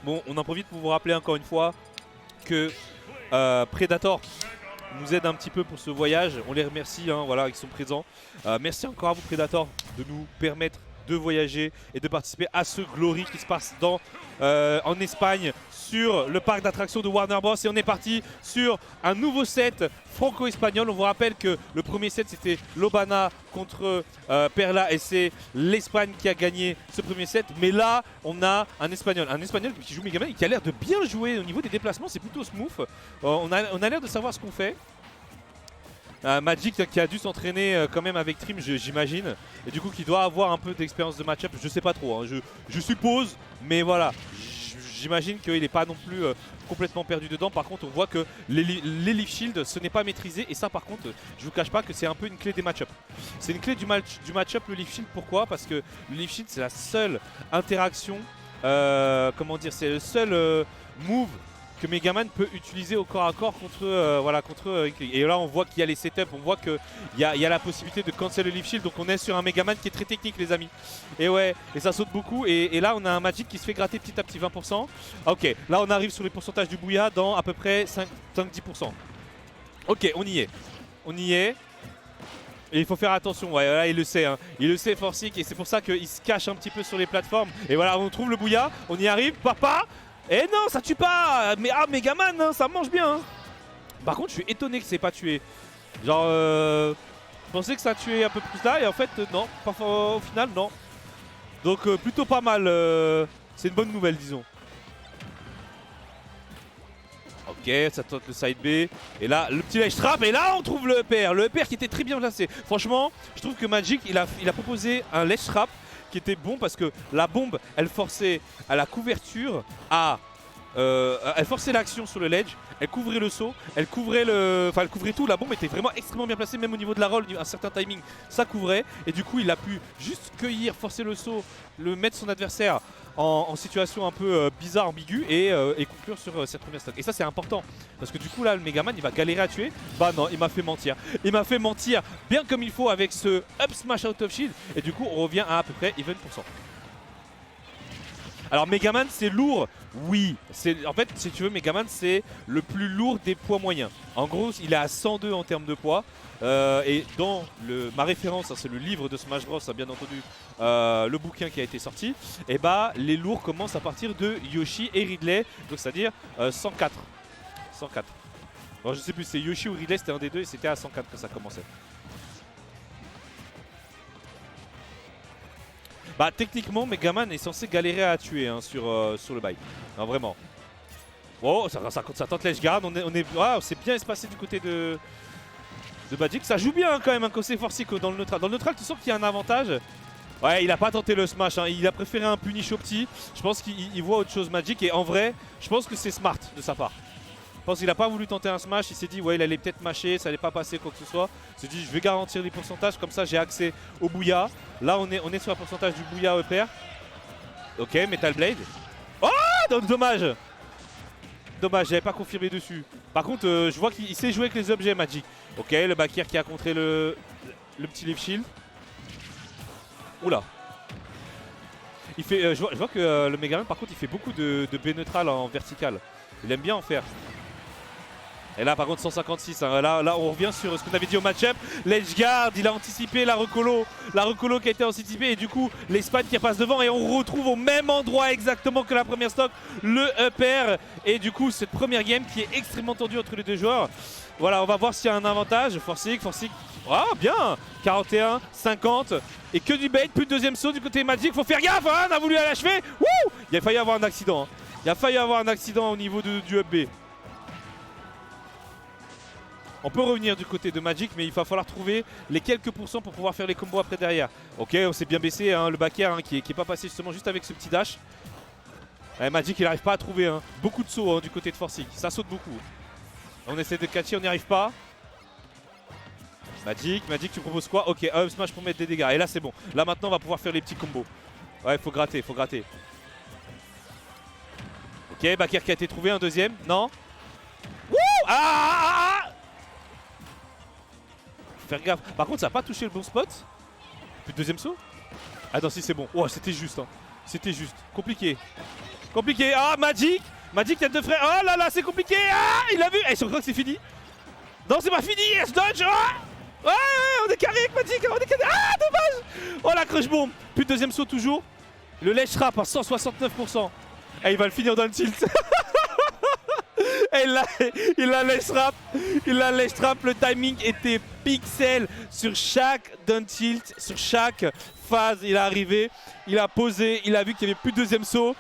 Bon, on en profite pour vous rappeler encore une fois que Predator nous aide un petit peu pour ce voyage. On les remercie, hein, voilà, ils sont présents. Merci encore à vous Predator de nous permettre de voyager et de participer à ce Glory qui se passe en Espagne sur le parc d'attractions de Warner Bros. Et on est parti sur un nouveau set franco-espagnol. On vous rappelle que le premier set c'était Lobana contre Perla et c'est l'Espagne qui a gagné ce premier set. Mais là on a un Espagnol qui joue Megaman et qui a l'air de bien jouer au niveau des déplacements, c'est plutôt smooth. On a l'air de savoir ce qu'on fait. Magic qui a dû s'entraîner quand même avec Trim, j'imagine, et du coup qui doit avoir un peu d'expérience de match-up, je sais pas trop, hein, je suppose, mais voilà, j'imagine qu'il n'est pas non plus complètement perdu dedans. Par contre on voit que les Leaf Shield ce n'est pas maîtrisé, et ça par contre je vous cache pas que c'est un peu une clé des match-up. C'est une clé du match-up le Leaf Shield. Pourquoi? Parce que le Leaf Shield c'est la seule interaction, comment dire, c'est le seul move que Megaman peut utiliser au corps à corps contre et là on voit qu'il y a les setups, on voit qu'il y a la possibilité de cancel le Leaf Shield. Donc on est sur un Megaman qui est très technique les amis. Et ouais, et ça saute beaucoup, et là on a un Magic qui se fait gratter petit à petit 20%. Ok, là on arrive sur les pourcentages du Bouya dans à peu près 5-10%. Ok, on y est. Et il faut faire attention, ouais, là il le sait, hein. Il le sait Forsic, et c'est pour ça qu'il se cache un petit peu sur les plateformes. Et voilà, on trouve le Bouya, on y arrive, papa. Et non, ça tue pas. Mais Megaman, hein, ça mange bien, hein. Par contre je suis étonné que c'est pas tué. Genre je pensais que ça tuait un peu plus là, et en fait non, au final non. Donc plutôt pas mal, c'est une bonne nouvelle disons. Ok, ça tente le side B, et là le petit ledge trap, et là on trouve le EPR qui était très bien placé. Franchement je trouve que Magic il a proposé un ledge trap qui était bon, parce que la bombe elle forçait à la couverture, elle forçait l'action sur le ledge, elle couvrait le saut, elle couvrait tout. La bombe était vraiment extrêmement bien placée, même au niveau de la roll, un certain timing ça couvrait, et du coup il a pu juste cueillir, forcer le saut, mettre son adversaire en situation un peu bizarre, ambiguë, et conclure sur cette première stock. Et ça c'est important, parce que du coup là le Megaman il va galérer à tuer. Bah non, il m'a fait mentir. Il m'a fait mentir bien comme il faut avec ce up smash out of shield, et du coup on revient à peu près even %. Alors Megaman c'est lourd, oui, en fait si tu veux Megaman c'est le plus lourd des poids moyens. En gros il est à 102 en termes de poids, et dans ma référence, hein, c'est le livre de Smash Bros, hein, bien entendu, le bouquin qui a été sorti, et bah les lourds commencent à partir de Yoshi et Ridley, donc c'est à dire 104. Bon, je sais plus, c'est Yoshi ou Ridley, c'était un des deux, et c'était à 104 que ça commençait. Bah techniquement Megaman est censé galérer à tuer, hein, sur le bail. Non vraiment. Oh ça tente l'edge guard, on s'est bien espacé du côté de Magic. Ça joue bien, hein, quand même, un côté Forsic dans le neutral. Dans le neutral tu sens qu'il y a un avantage. Ouais, il a pas tenté le smash, hein. Il a préféré un punish au petit. Je pense qu'il voit autre chose Magic, et en vrai je pense que c'est smart de sa part. Je pense qu'il a pas voulu tenter un smash, il s'est dit ouais il allait peut-être masher, ça allait pas passer quoi que ce soit. Il s'est dit je vais garantir les pourcentages, comme ça j'ai accès au Bouya. Là on est sur un pourcentage du Bouya EPR. Ok, Metal Blade. Oh dommage. Dommage, j'avais pas confirmé dessus. Par contre je vois qu'il sait jouer avec les objets Magic. Ok, le back air qui a contré le petit Leaf Shield. Oula. Il fait, je vois que le Megaman par contre il fait beaucoup de B neutral en vertical. Il aime bien en faire. Et là par contre 156, hein. Là on revient sur ce qu'on avait dit au match-up. L'edge guard, il a anticipé la recolo qui a été anticipée, et du coup l'Espagne qui passe devant, et on retrouve au même endroit exactement que la première stock, le upper. Et du coup cette première game qui est extrêmement tendue entre les deux joueurs. Voilà, on va voir s'il y a un avantage. Forsic, ah bien, 41, 50, et que du bait, plus de deuxième saut du côté Magic, faut faire gaffe, hein, on a voulu l'achever. Il a failli avoir un accident, hein. Il a failli avoir un accident au niveau du up B. On peut revenir du côté de Magic, mais il va falloir trouver les quelques pourcents pour pouvoir faire les combos après derrière. Ok, on s'est bien baissé, hein, le back air, hein, qui est pas passé justement juste avec ce petit dash. Magic il n'arrive pas à trouver, hein, beaucoup de sauts, hein, du côté de Forsic, ça saute beaucoup. On essaie de catcher, on n'y arrive pas. Magic tu proposes quoi? Ok, up smash pour mettre des dégâts, et là c'est bon. Là maintenant on va pouvoir faire les petits combos. Ouais, faut gratter. Ok, back air qui a été trouvé, un deuxième, non. Wouh, faire gaffe. Par contre, ça n'a pas touché le bon spot. Puis deuxième saut. Ah non, si c'est bon. Oh, c'était juste, hein. C'était juste. Compliqué. Compliqué. Ah, Magic. Magic, tête de frère. Oh là là, c'est compliqué. Ah, il a vu. Eh, je crois que c'est fini. Non, c'est pas fini. Yes, dodge. Ah ouais, on est carré avec Magic. On est carré. Ah, dommage. Oh, la crush bomb. Puis deuxième saut toujours. Le ledge trap à 169%. Et il va le finir dans le tilt. Et il a ledge trap. Il a ledge trap. Le timing était pixel sur chaque down tilt, sur chaque phase. Il est arrivé, il a posé, il a vu qu'il n'y avait plus de deuxième saut.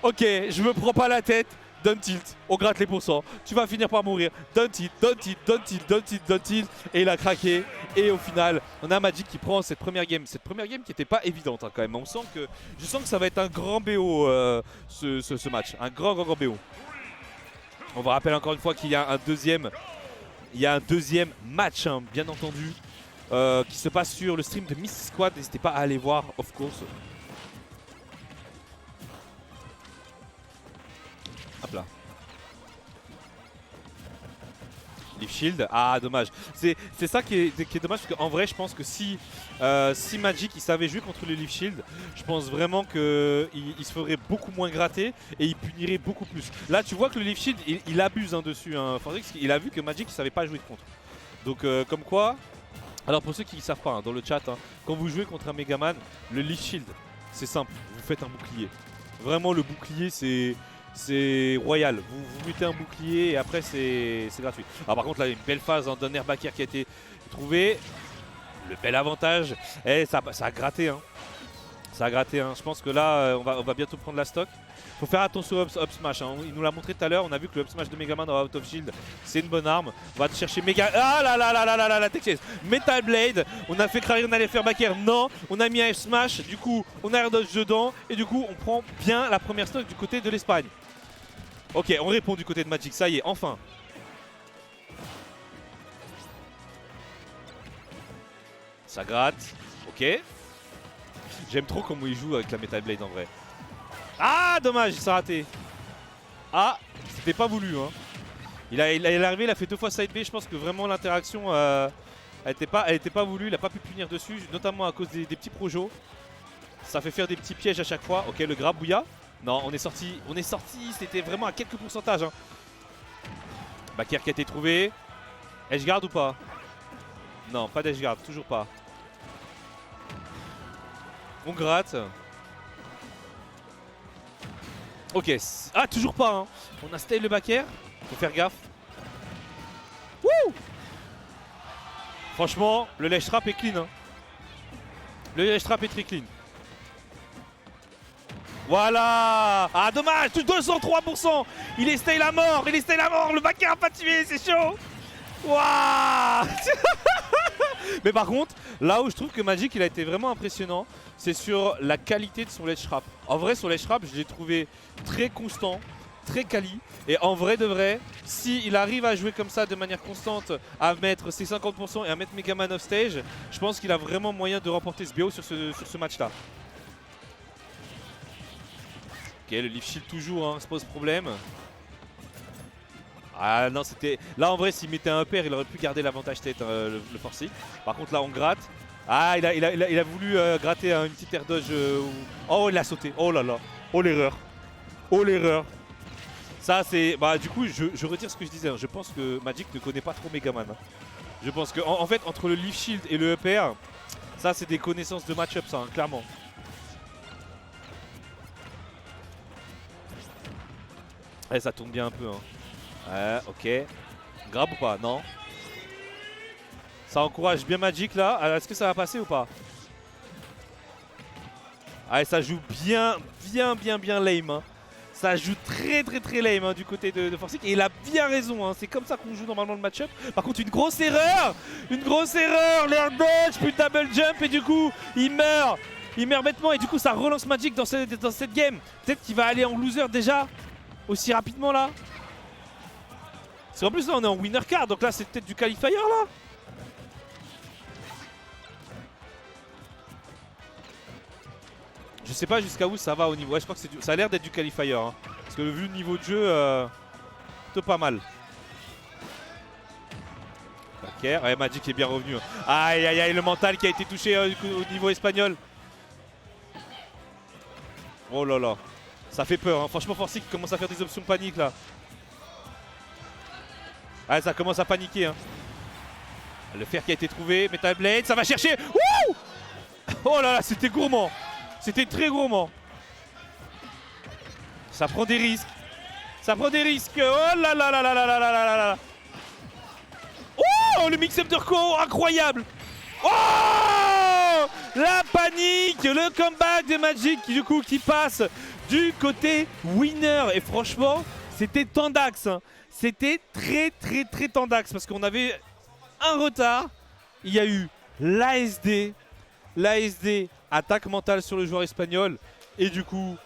Ok, je me prends pas la tête. Down tilt, on gratte les pourcents. Tu vas finir par mourir. Down tilt, down tilt, down tilt, down tilt, down tilt. Et il a craqué. Et au final, on a Magic qui prend cette première game. Cette première game qui n'était pas évidente hein, quand même. Je sens que ça va être un grand BO ce match. Un grand BO. On va rappeler encore une fois qu'il y a un deuxième. Il y a un deuxième match, hein, bien entendu, qui se passe sur le stream de Miss Squad. N'hésitez pas à aller voir, of course. Hop là. Leaf Shield, ah dommage. C'est ça qui est dommage parce qu'en vrai je pense que si Magic il savait jouer contre le Leaf Shield, je pense vraiment qu'il se ferait beaucoup moins gratter et il punirait beaucoup plus. Là tu vois que le Leaf Shield il abuse hein, dessus, hein. Il a vu que Magic il savait pas jouer contre. Donc comme quoi, alors pour ceux qui ne savent pas hein, dans le chat, hein, quand vous jouez contre un Megaman, le Leaf Shield c'est simple, vous faites un bouclier. Vraiment le bouclier c'est royal, vous mutez un bouclier et après c'est gratuit. Alors par contre là il y a une belle phase hein, d'un air back air qui a été trouvé. Le bel avantage. Et ça a gratté hein. Ça a gratté hein. Je pense que là on va bientôt prendre la stock. Faut faire attention au up smash hein. Il nous l'a montré tout à l'heure, on a vu que le up smash de Megaman en out of shield c'est une bonne arme. On va chercher Mega. Ah là là là là là là la Texas Metal Blade. On a fait croire qu'on allait faire back air. Non, on a mis un F smash, du coup on a air dodge dedans et du coup on prend bien la première stock du côté de l'Espagne. Ok, on répond du côté de Magic, ça y est, enfin. Ça gratte, ok. J'aime trop comment il joue avec la Metal Blade en vrai. Ah, dommage, il s'est raté. Ah, c'était pas voulu. Hein. Il est arrivé, il a fait 2 fois side B. Je pense que vraiment l'interaction, elle était pas voulue. Il a pas pu punir dessus, notamment à cause des petits projos. Ça fait faire des petits pièges à chaque fois. Ok, le grab bouilla. Non, on est sorti, c'était vraiment à quelques pourcentages. Hein. Backer qui a été trouvé. Edgeguard ou pas? Non, pas d'Edgeguard, toujours pas. On gratte. Ok, ah toujours pas hein. On a stay le backer, faut faire gaffe. Wouh. Franchement, le ledge trap est clean hein. Le ledge trap est très clean. Voilà. Ah dommage, 203%. Il est stay la mort, le backer a pas tué, c'est chaud. Waouh. Mais par contre, là où je trouve que Magic il a été vraiment impressionnant, c'est sur la qualité de son ledge trap. En vrai, son ledge trap, je l'ai trouvé très constant, très quali. Et en vrai de vrai, s'il arrive à jouer comme ça de manière constante, à mettre ses 50% et à mettre Megaman off stage, je pense qu'il a vraiment moyen de remporter ce BO sur ce match-là. Ok, le Leaf Shield toujours, hein, se pose problème. Ah non, c'était... Là en vrai, s'il mettait un pair, il aurait pu garder l'avantage tête, hein, le forcing. Par contre là, on gratte. Ah, il a voulu gratter une petite air dodge. Oh, il a sauté. Oh là là. Oh l'erreur. Oh l'erreur. Ça c'est... Bah du coup, je retire ce que je disais. Hein. Je pense que Magic ne connaît pas trop Megaman. Hein. Je pense que en fait, entre le Leaf Shield et le up air, ça c'est des connaissances de match-up, ça, hein, clairement. Ouais, ça tourne bien un peu. Hein. Ouais, ok. Grab ou pas? Non. Ça encourage bien Magic là. Est-ce que ça va passer ou pas? Ah, ça joue bien lame. Hein. Ça joue très lame hein, du côté de Forsyth. Et il a bien raison. Hein. C'est comme ça qu'on joue normalement le match-up. Par contre, une grosse erreur. L'air dodge, puis le double jump. Et du coup, il meurt. Il meurt bêtement. Et du coup, ça relance Magic dans cette game. Peut-être qu'il va aller en loser déjà. Aussi rapidement là. Parce qu'en plus là on est en winner card, donc là c'est peut-être du qualifier là. Je sais pas jusqu'à où ça va au niveau. Ouais, je crois que ça a l'air d'être du qualifier. Hein. Parce que vu le niveau de jeu, plutôt pas mal. Ok, ouais, Magic est bien revenu. Hein. Aïe aïe aïe, le mental qui a été touché du coup, au niveau espagnol. Oh là là. Ça fait peur, hein. Franchement, Forcy qui commence à faire des options paniques là. Ah, ça commence à paniquer. Hein. Le fer qui a été trouvé, Metal Blade, ça va chercher. Wouh! Oh là là, c'était gourmand. C'était très gourmand. Ça prend des risques. Ça prend des risques. Oh là là là là là là là là là. Oh, le mix-up de Rko, incroyable. Oh, la panique, le comeback de Magic du coup qui passe du côté winner. Et franchement, c'était tendax. Hein. C'était très tendax parce qu'on avait un retard. Il y a eu l'ASD attaque mentale sur le joueur espagnol. Et du coup,